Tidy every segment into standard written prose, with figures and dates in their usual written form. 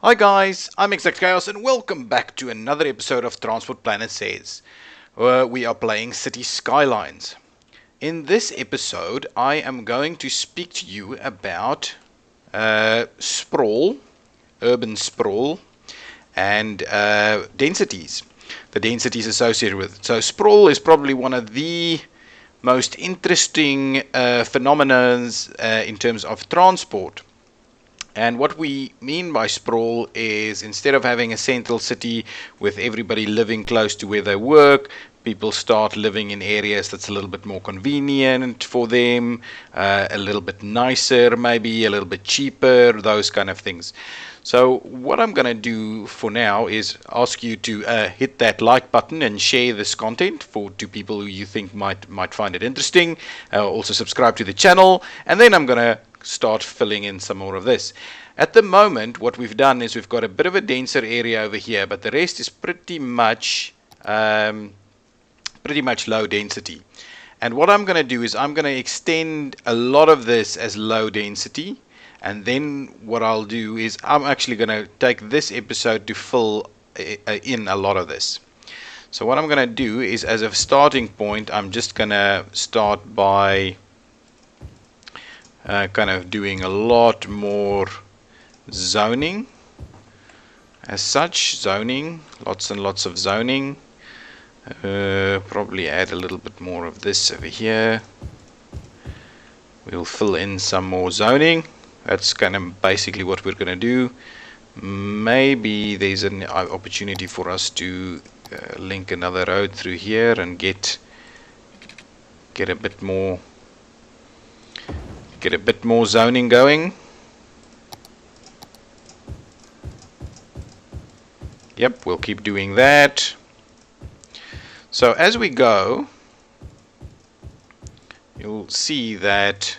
Hi guys, I'm ExactChaos and welcome back to another episode of Transport Planet Says, where we are playing Cities Skylines. In this episode, I am going to speak to you about sprawl, urban sprawl, and densities, the densities associated with it. So sprawl is probably one of the most interesting phenomena in terms of transport. And what we mean by sprawl is instead of having a central city with everybody living close to where they work, people start living in areas that's a little bit more convenient for them, a little bit nicer, maybe a little bit cheaper, those kind of things. So what I'm going to do for now is ask you to hit that like button and share this content to people who you think might find it interesting. Also subscribe to the channel, and then I'm going to start filling in some more of this. At the moment, what we've done is we've got a bit of a denser area over here, but the rest is pretty much low density. And what I'm going to do is I'm going to extend a lot of this as low density, and then what I'll do is I'm actually going to take this episode to fill in a lot of this. So what I'm going to do is, as a starting point, I'm just going to start by kind of doing a lot more zoning as such. Zoning, lots and lots of zoning. Probably add a little bit more of this over here. We'll fill in some more zoning. That's kind of basically what we're going to do. Maybe there's an opportunity for us to link another road through here and get a bit more zoning going. Yep, we'll keep doing that. So as we go, you'll see that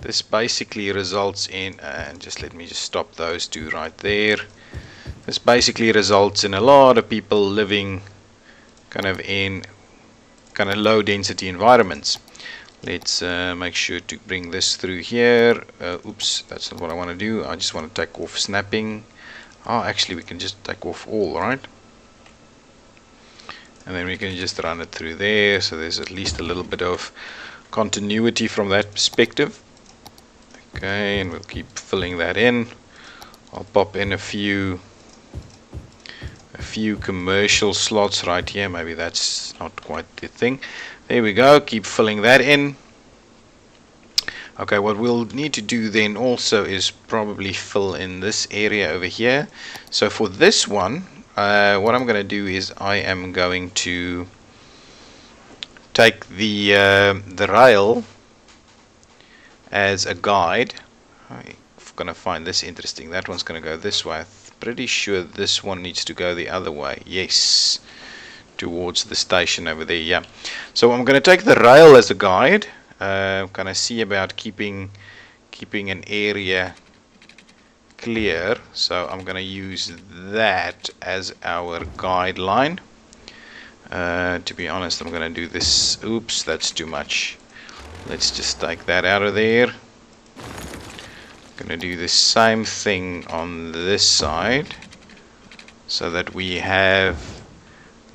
this basically results in, and let me stop those two right there. This basically results in a lot of people living kind of in kind of low density environments. Let's make sure to bring this through here. Oops, that's not what I want to do. I just want to take off snapping. Oh, actually we can just take off all, right? And then we can just run it through there, so there's at least a little bit of continuity from that perspective. Okay, and we'll keep filling that in. I'll pop in a few commercial slots right here. Maybe that's not quite the thing. There we go, keep filling that in. Okay, what we'll need to do then also is probably fill in this area over here. So for this one, what I'm going to do is I am going to take the rail as a guide. I'm going to find this interesting. That one's going to go this way. I'm pretty sure this one needs to go the other way. Yes, towards the station over there. Yeah. So I'm going to take the rail as a guide. Kind of see about keeping an area clear. So I'm going to use that as our guideline. To be honest, I'm going to do this. Oops, that's too much. Let's just take that out of there. I'm going to do the same thing on this side, so that we have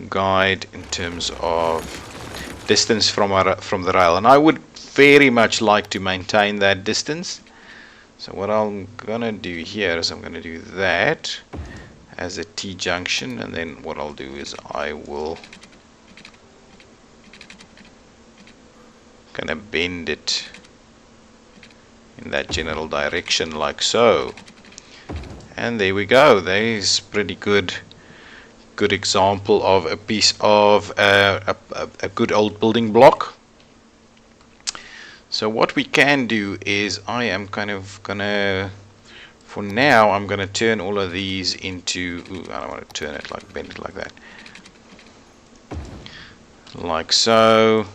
guide in terms of distance from the rail, and I would very much like to maintain that distance. So what I'm gonna do here is I'm gonna do that as a T-junction, and then what I'll do is I will kind of bend it in that general direction like so, and there we go. There's pretty good example of a piece of a good old building block. So what we can do is I am kind of gonna, for now, I'm gonna turn all of these into, I don't want to turn it like, bend it like that, like so.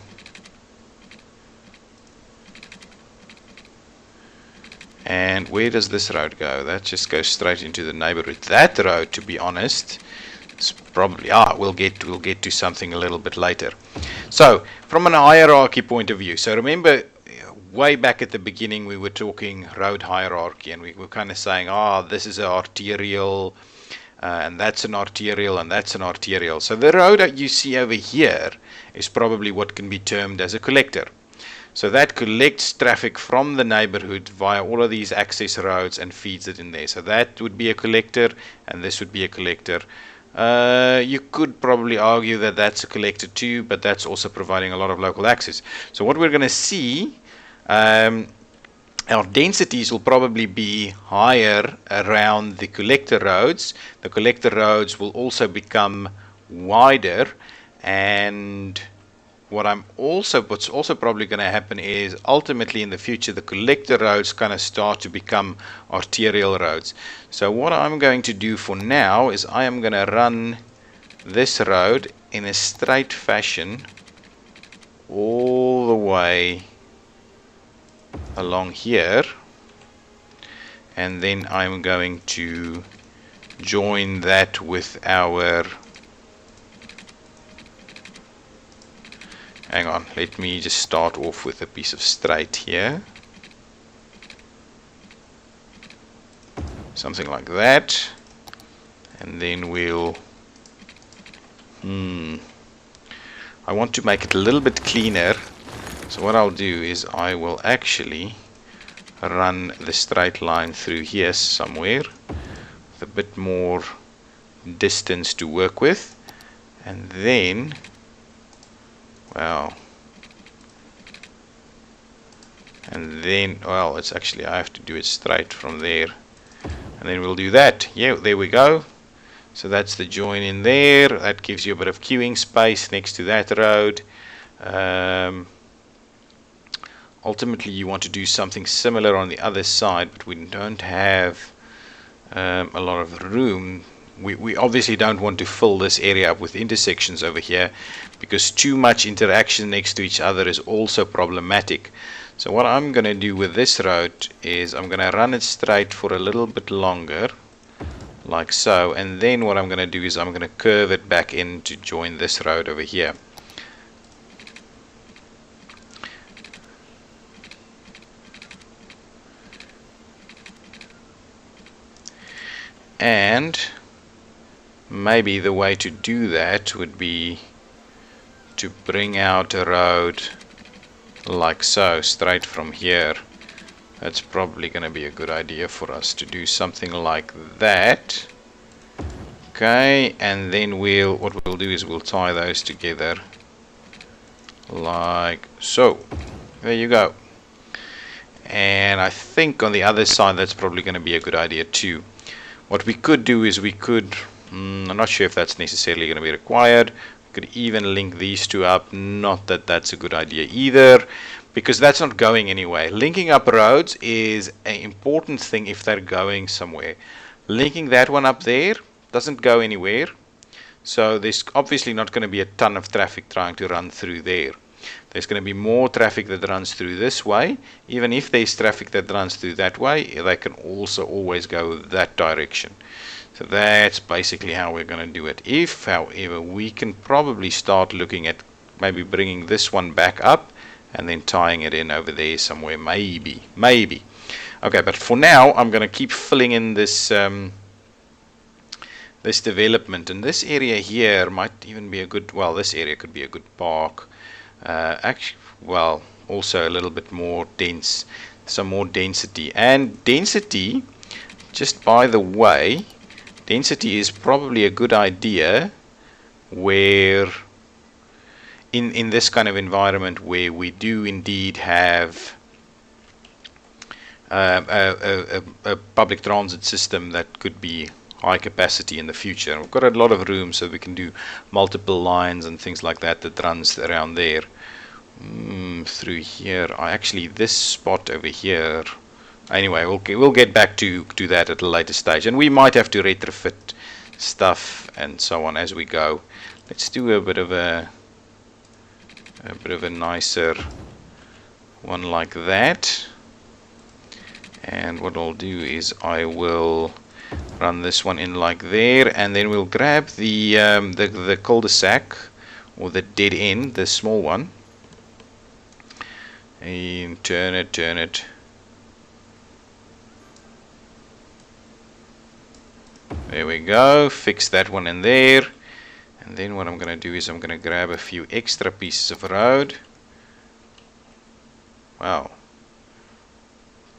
And where does this road go? That just goes straight into the neighborhood. That road, to be honest, is probably, we'll get to something a little bit later. So from an hierarchy point of view, so remember way back at the beginning we were talking road hierarchy, and we were kind of saying, this is an arterial, and that's an arterial, and that's an arterial. So the road that you see over here is probably what can be termed as a collector. So that collects traffic from the neighborhood via all of these access roads and feeds it in there. So that would be a collector, and this would be a collector. You could probably argue that that's a collector too, but that's also providing a lot of local access. So what we're going to see, our densities will probably be higher around the collector roads. The collector roads will also become wider, and what's also probably going to happen is ultimately in the future the collector roads kind of start to become arterial roads. So what I'm going to do for now is I am going to run this road in a straight fashion all the way along here, and then I'm going to join that with our, hang on, let me just start off with a piece of straight here, something like that, and then we'll I want to make it a little bit cleaner. So what I'll do is I will actually run the straight line through here somewhere with a bit more distance to work with, and then, well, it's actually, I have to do it straight from there, and then we'll do that. Yeah, there we go. So that's the join in there. That gives you a bit of queuing space next to that road. Ultimately you want to do something similar on the other side, but we don't have a lot of room. We obviously don't want to fill this area up with intersections over here, because too much interaction next to each other is also problematic. So what I'm going to do with this road is I'm going to run it straight for a little bit longer, like so, and then what I'm going to do is I'm going to curve it back in to join this road over here. And maybe the way to do that would be to bring out a road like so, straight from here. That's probably going to be a good idea for us to do something like that. Okay, and then what we'll do is we'll tie those together like so. There you go. And I think on the other side that's probably going to be a good idea too. What we could do is I'm not sure if that's necessarily going to be required. We could even link these two up. Not that that's a good idea either, because that's not going anywhere. Linking up roads is an important thing if they're going somewhere. Linking that one up there doesn't go anywhere. So there's obviously not going to be a ton of traffic trying to run through there. There's going to be more traffic that runs through this way. Even if there's traffic that runs through that way, they can also always go that direction. So that's basically how we're going to do it. If, however, we can probably start looking at maybe bringing this one back up and then tying it in over there somewhere, maybe. Okay, but for now, I'm going to keep filling in this this development. And this area here might even be a good, well, this area could be a good park. Actually, well, also a little bit more dense, some more density. And density, just by the way, density is probably a good idea where in this kind of environment where we do indeed have a public transit system that could be high capacity in the future. And we've got a lot of room, so we can do multiple lines and things like that runs around there. Through here, this spot over here. Anyway, we'll get back to that at a later stage, and we might have to retrofit stuff and so on as we go. Let's do a bit of a nicer one like that. And what I'll do is I will run this one in like there, and then we'll grab the cul-de-sac or the dead end, the small one, and turn it. There we go, fix that one in there. And then what I'm going to do is I'm going to grab a few extra pieces of road. Wow,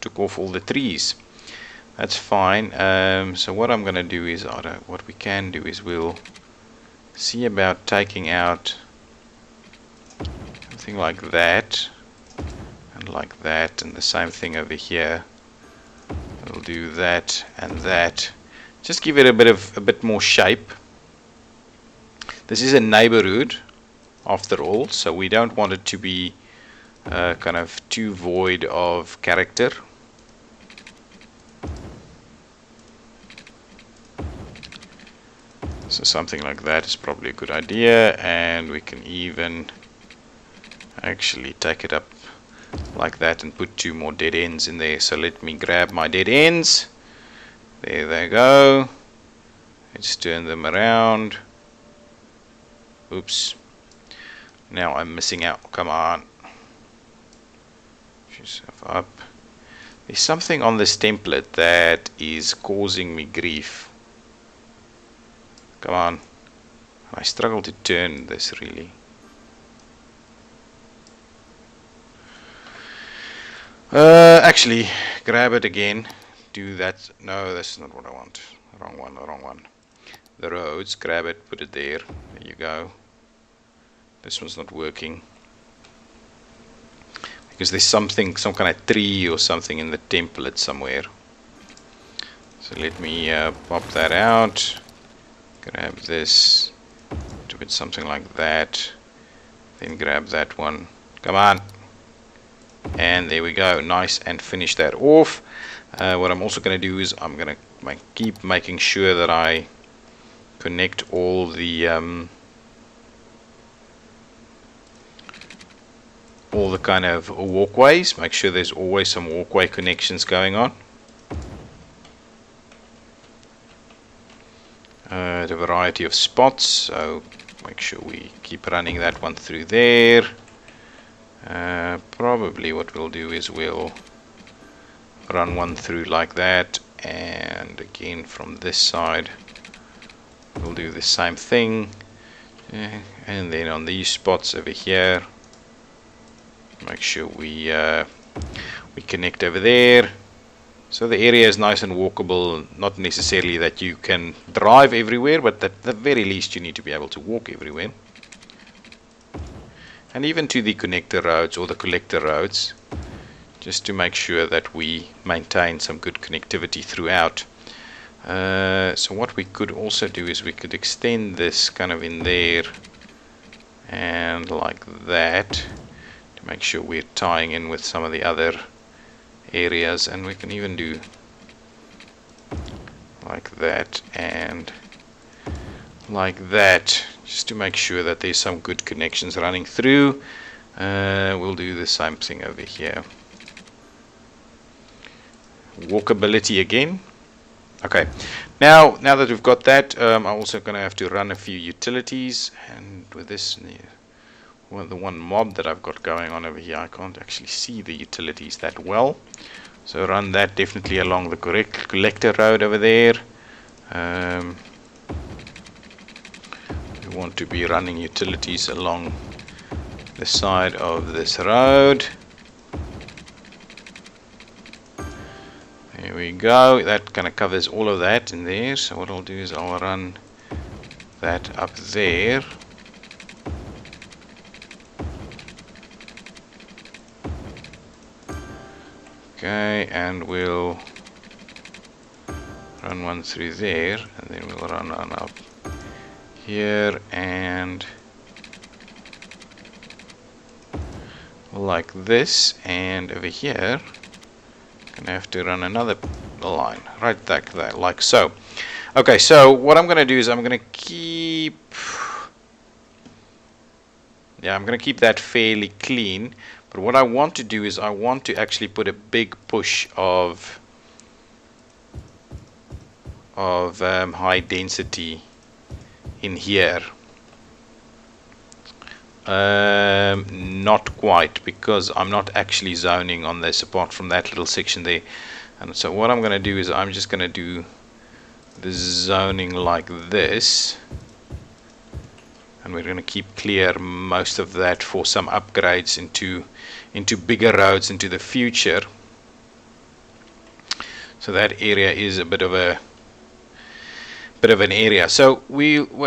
took off all the trees. That's fine. So what I'm going to do is, what we can do is we'll see about taking out something like that and like that, and the same thing over here. We'll do that and that. Just give it a bit more shape. This is a neighborhood after all, so we don't want it to be kind of too void of character. So something like that is probably a good idea, and we can even actually take it up like that and put 2 more dead ends in there. So let me grab my dead ends. There they go. Let's turn them around. Oops. Now I'm missing out. Come on. Push yourself up. There's something on this template that is causing me grief. Come on. I struggle to turn this really. Actually, grab it again. Do that. No, that's not what I want. Wrong one. The roads, grab it, put it there. There you go. This one's not working because there's some kind of tree or something in the template somewhere. So let me pop that out. Grab this, do it something like that. Then grab that one. Come on. And there we go. Nice, and finish that off. What I'm also going to do is I'm going to keep making sure that I connect all the kind of walkways. Make sure there's always some walkway connections going on. A variety of spots, so make sure we keep running that one through there. Probably what we'll do is we'll run one through like that, and again from this side we'll do the same thing, and then on these spots over here make sure we connect over there, so the area is nice and walkable. Not necessarily that you can drive everywhere, but at the very least you need to be able to walk everywhere. And even to the connector roads or the collector roads, just to make sure that we maintain some good connectivity throughout. So what we could also do is we could extend this kind of in there and like that, to make sure we're tying in with some of the other areas, and we can even do like that and like that, just to make sure that there's some good connections running through. We'll do the same thing over here. Walkability again. Okay, now that we've got that, I'm also going to have to run a few utilities, and with this, the one mob that I've got going on over here, I can't actually see the utilities that well. So run that definitely along the correct collector road over there. We want to be running utilities along the side of this road. There we go. That kind of covers all of that in there. So what I'll do is I'll run that up there. Okay, and we'll run one through there, and then we'll run on up here and like this, and over here gonna have to run another line right back there, like so. Okay, so what I'm gonna do is I'm gonna keep that fairly clean. But what I want to do is I want to actually put a big push of high density in here. Not quite, because I'm not actually zoning on this apart from that little section there. And so what I'm going to do is I'm just going to do the zoning like this, and we're going to keep clear most of that for some upgrades into bigger roads into the future. So that area is a bit of an area. So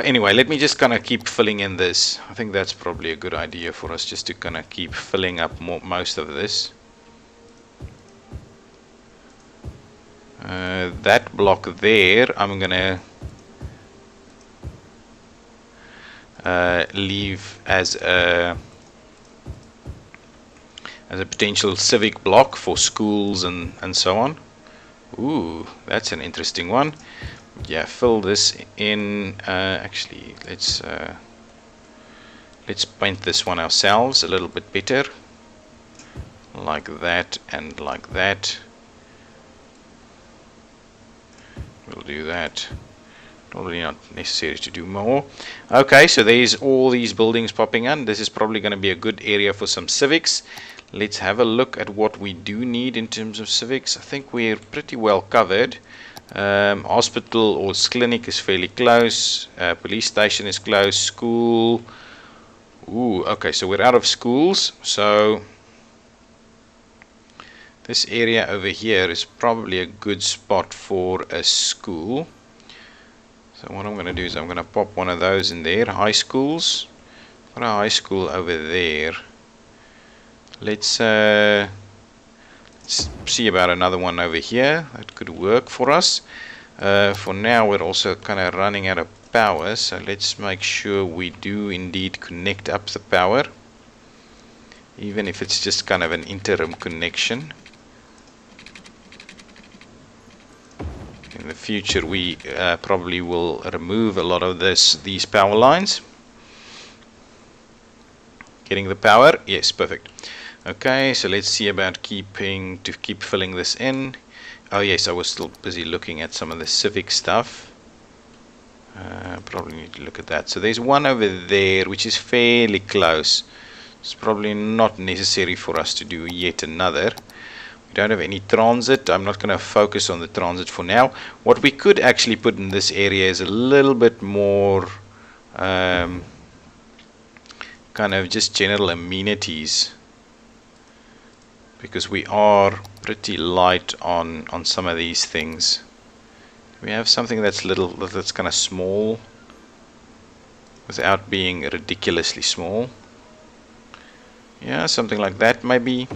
anyway, let me just kind of keep filling in this. I think that's probably a good idea for us, just to kind of keep filling up most of this. That block there I'm gonna leave as a potential civic block for schools and so on. Ooh, that's an interesting one. Yeah, fill this in. Actually, let's paint this one ourselves a little bit better, like that and like that. We'll do that. Probably not necessary to do more. Okay, so there's all these buildings popping in. This is probably going to be a good area for some civics. Let's have a look at what we do need in terms of civics. I think we're pretty well covered. Hospital or clinic is fairly close. Police station is close. School. Ooh, okay, so we're out of schools. So this area over here is probably a good spot for a school. So what I'm going to do is I'm going to pop one of those in there. High schools. Got a high school over there. Let's see about another one over here. That could work for us. For now, we're also kind of running out of power, so let's make sure we do indeed connect up the power, even if it's just kind of an interim connection. In the future, we probably will remove a lot of these power lines. Getting the power? Yes, perfect. Okay, so let's see about keep filling this in. Oh yes, I was still busy looking at some of the civic stuff. Probably need to look at that. So there's one over there which is fairly close. It's probably not necessary for us to do yet another. We don't have any transit. I'm not going to focus on the transit for now. What we could actually put in this area is a little bit more kind of just general amenities, because we are pretty light on some of these things. We have something that's kind of small without being ridiculously small. Yeah, something like that maybe.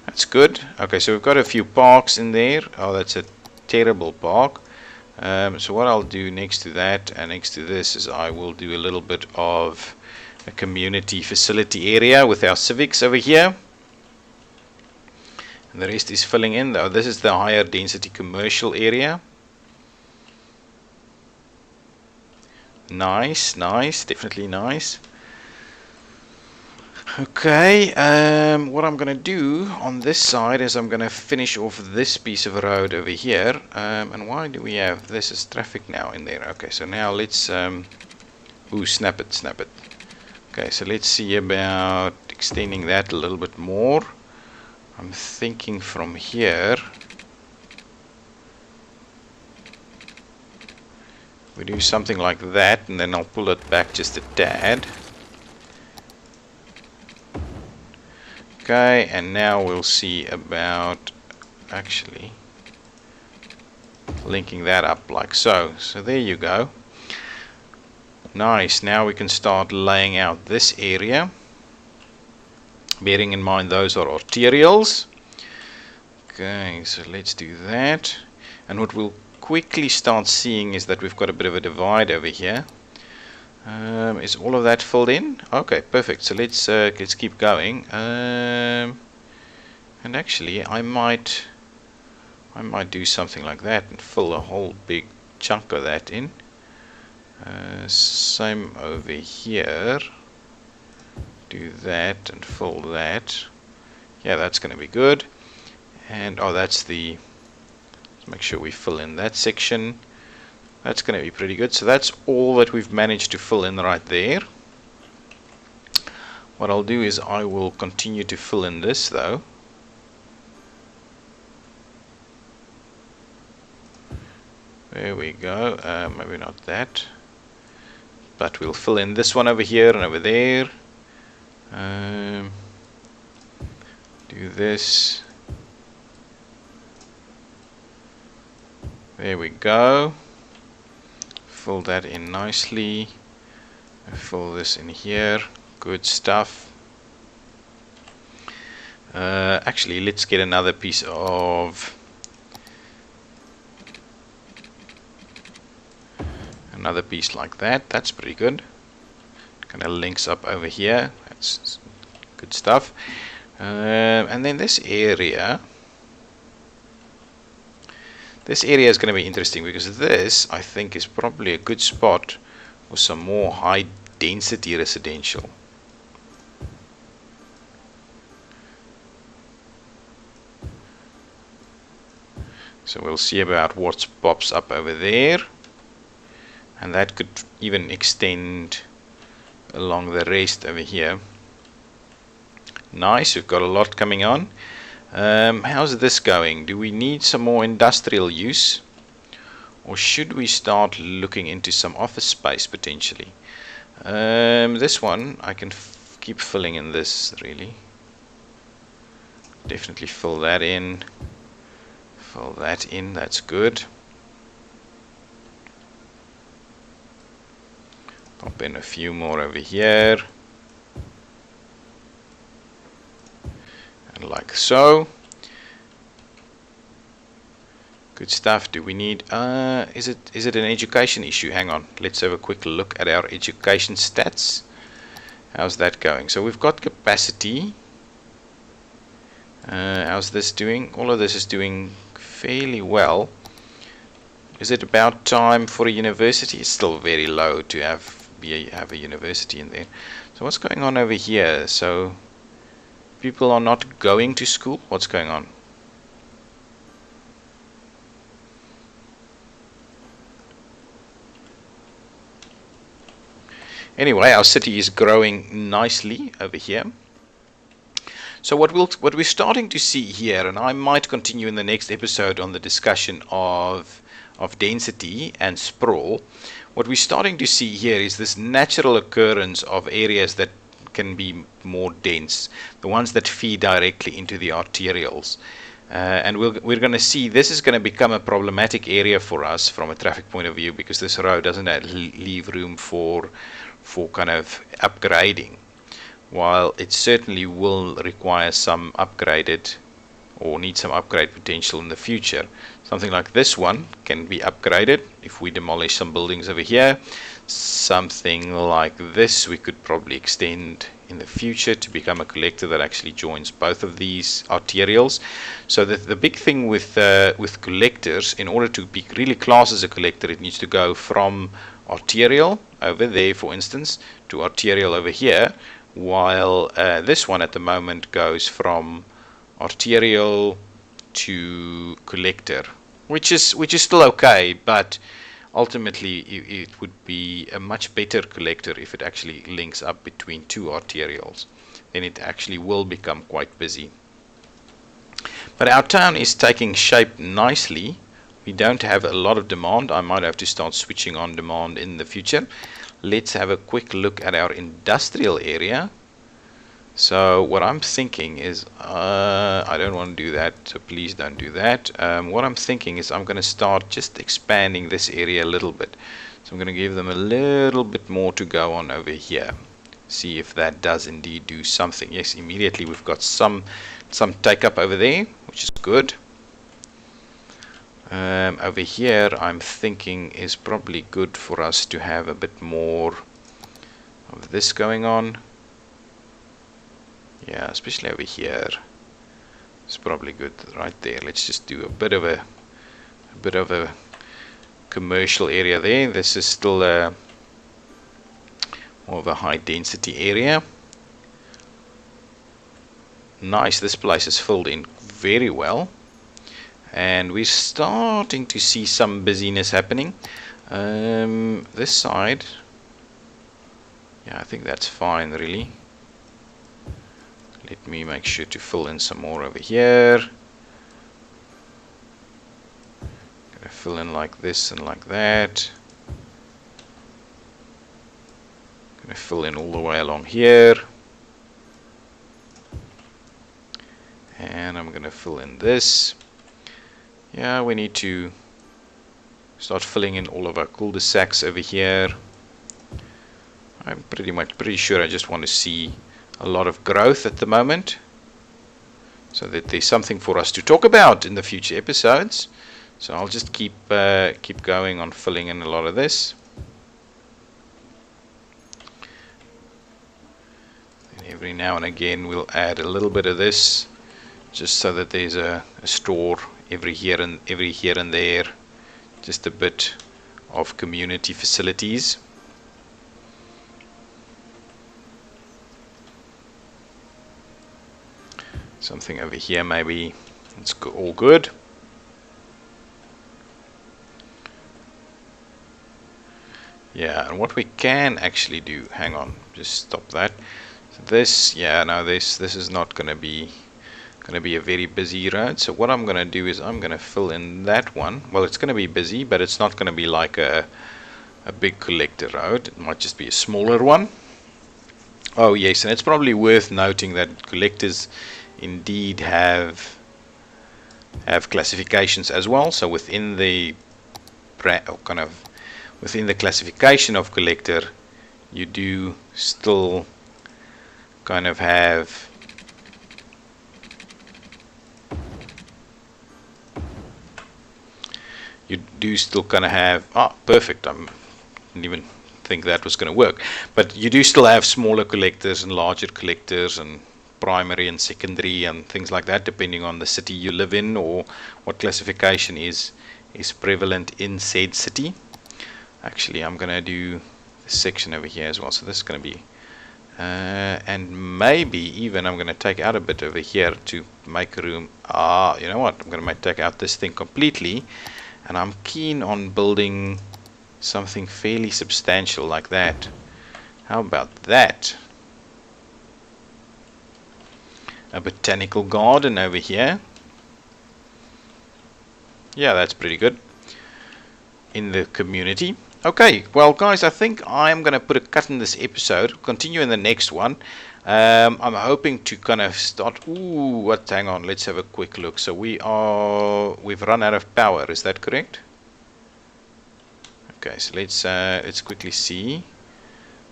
That's good. Okay, so we've got a few parks in there. Oh, that's a terrible park. So what I'll do next to that and next to this is I will do a little bit of a community facility area with our civics over here. And the rest is filling in though. This is the higher density commercial area. Nice, nice, definitely nice. Okay, what I'm going to do on this side is I'm going to finish off this piece of road over here. And why do we have this as traffic now in there? Okay, so now let's ooh, snap it. Okay, so let's see about extending that a little bit more. I'm thinking from here we do something like that, and then I'll pull it back just a tad. Okay, and now we'll see about actually linking that up like so. So there you go. Nice, now we can start laying out this area, bearing in mind those are arterials. Okay, so let's do that. And what we'll quickly start seeing is that we've got a bit of a divide over here. Is all of that filled in? Okay, perfect. So let's keep going. And actually I might do something like that and fill a whole big chunk of that in. Same over here. Do that and fill that. Yeah, that's going to be good. And oh, let's make sure we fill in that section. That's going to be pretty good. So that's all that we've managed to fill in right there. What I'll do is I will continue to fill in this though. There we go. Maybe not that, but we'll fill in this one over here and over there. Do this. There we go. Fill that in nicely. Fill this in here. Good stuff. Actually, let's get another piece of like that. That's pretty good. Kind of links up over here. That's good stuff. And then this area is going to be interesting, because this, I think, is probably a good spot for some more high density residential. So we'll see about what pops up over there, and that could even extend along the rest over here. Nice, we've got a lot coming on. How's this going? Do we need some more industrial use, or should we start looking into some office space potentially? This one I can keep filling in this, really. Definitely fill that in. Fill that in, that's good. Pop in a few more over here. And like so. Good stuff. Do we need is it an education issue? Hang on, let's have a quick look at our education stats. How's that going? So we've got capacity. How's this doing? All of this is doing fairly well. Is it about time for a university? It's still very low to have a university in there. So what's going on over here? So people are not going to school. What's going on? Anyway, our city is growing nicely over here. So what we're starting to see here, and I might continue in the next episode on the discussion of density and sprawl. What we're starting to see here is this natural occurrence of areas that can be more dense, the ones that feed directly into the arterials. And we're going to see this is going to become a problematic area for us from a traffic point of view, because this road doesn't leave room for kind of upgrading, while it certainly will require some upgraded, or need some upgrade potential in the future. Something like this one can be upgraded if we demolish some buildings over here. Something like this we could probably extend in the future to become a collector that actually joins both of these arterials. So the big thing with collectors, in order to be really classed as a collector, it needs to go from arterial over there, for instance, to arterial over here, while this one at the moment goes from arterial to collector, which is still okay, but ultimately it would be a much better collector if it actually links up between two arterials. Then it actually will become quite busy. But our town is taking shape nicely. We don't have a lot of demand. I might have to start switching on demand in the future. Let's have a quick look at our industrial area. So what I'm thinking is, I don't want to do that, so please don't do that. What I'm thinking is I'm going to start just expanding this area a little bit. So I'm going to give them a little bit more to go on over here. See if that does indeed do something. Yes, immediately we've got some take up over there, which is good. Over here I'm thinking is probably good for us to have a bit more of this going on. Yeah, especially over here. It's probably good right there. Let's just do a bit of a commercial area there. This is still more of a high density area. Nice, this place is filled in very well, and we're starting to see some busyness happening. This side, yeah, I think that's fine really. Let me make sure to fill in some more over here. Gonna fill in like this and like that. Gonna fill in all the way along here. And I'm gonna fill in this. Yeah, we need to start filling in all of our cul-de-sacs over here. I'm pretty sure I just want to see a lot of growth at the moment, so that there's something for us to talk about in the future episodes. So I'll just keep going on filling in a lot of this. And every now and again we'll add a little bit of this, just so that there's a store every here and there, just a bit of community facilities. Something over here maybe. It's all good. Yeah, and what we can actually do, hang on, just stop that. So this, yeah, no, this is not going to be a very busy road. So what I'm going to do is I'm going to fill in that one. Well, it's going to be busy, but it's not going to be like a big collector road. It might just be a smaller one. Oh yes, and it's probably worth noting that collectors indeed have classifications as well. So within the classification of collector, you do still kind of have perfect. I didn't even think that was going to work, but you do still have smaller collectors and larger collectors and primary and secondary and things like that, depending on the city you live in or what classification is prevalent in said city. Actually, I'm going to do this section over here as well. So this is going to be and maybe even I'm going to take out a bit over here to make room. You know what, I'm going to take out this thing completely, and I'm keen on building something fairly substantial like that. How about that? A botanical garden over here. Yeah, that's pretty good. In the community. Okay, well guys, I think I'm going to put a cut in this episode. Continue in the next one. I'm hoping to kind of start. Hang on, let's have a quick look. So we've run out of power, is that correct? Okay, so let's quickly see.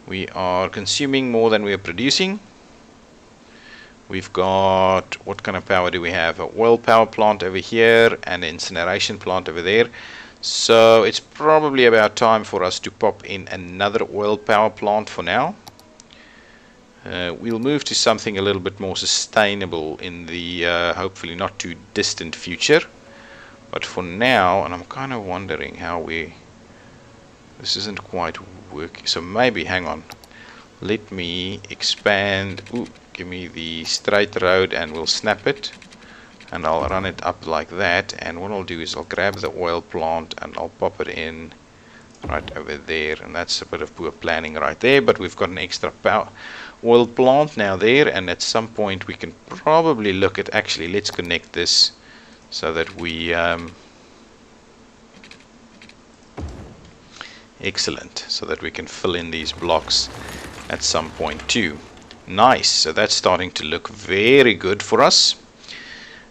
We are consuming more than we are producing. We've got, what kind of power do we have? A oil power plant over here and an incineration plant over there. So it's probably about time for us to pop in another oil power plant for now. We'll move to something a little bit more sustainable in the hopefully not too distant future. But for now, and I'm kind of wondering how this isn't quite working. So maybe, hang on. Let me expand. Give me the straight road and we'll snap it. And I'll run it up like that. And what I'll do is I'll grab the oil plant and I'll pop it in right over there. And that's a bit of poor planning right there. But we've got an extra oil plant now there. And at some point we can probably look at, actually, let's connect this so that we... excellent. So that we can fill in these blocks at some point too. Nice. So that's starting to look very good for us.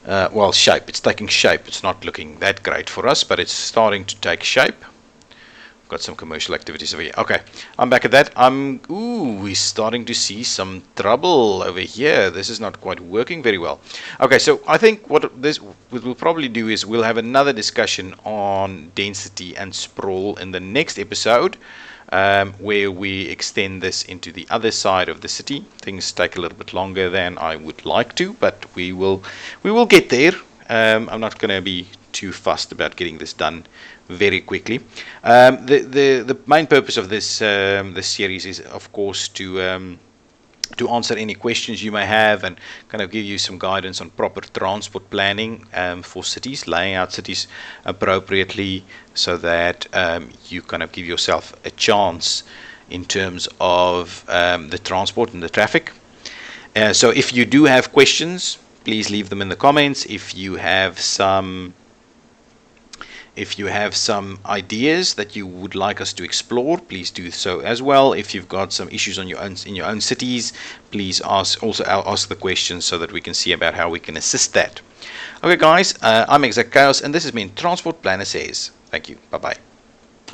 Well, shape. It's taking shape. It's not looking that great for us, but it's starting to take shape. Got some commercial activities over here. Okay, I'm back at that. We're starting to see some trouble over here. This is not quite working very well. Okay, so I think what we'll probably do is we'll have another discussion on density and sprawl in the next episode, where we extend this into the other side of the city. Things take a little bit longer than I would like to, but we will get there. I'm not going to be too fussed about getting this done very quickly. The main purpose of this series is, of course, to answer any questions you may have and kind of give you some guidance on proper transport planning for cities, laying out cities appropriately so that you kind of give yourself a chance in terms of the transport and the traffic. So if you do have questions, please leave them in the comments. If you have some ideas that you would like us to explore, please do so as well. If you've got some issues on in your own cities, please also ask the questions so that we can see about how we can assist that. Okay guys, I'm ExactChaos and this has been Transport Planner Says. Thank you. Bye bye.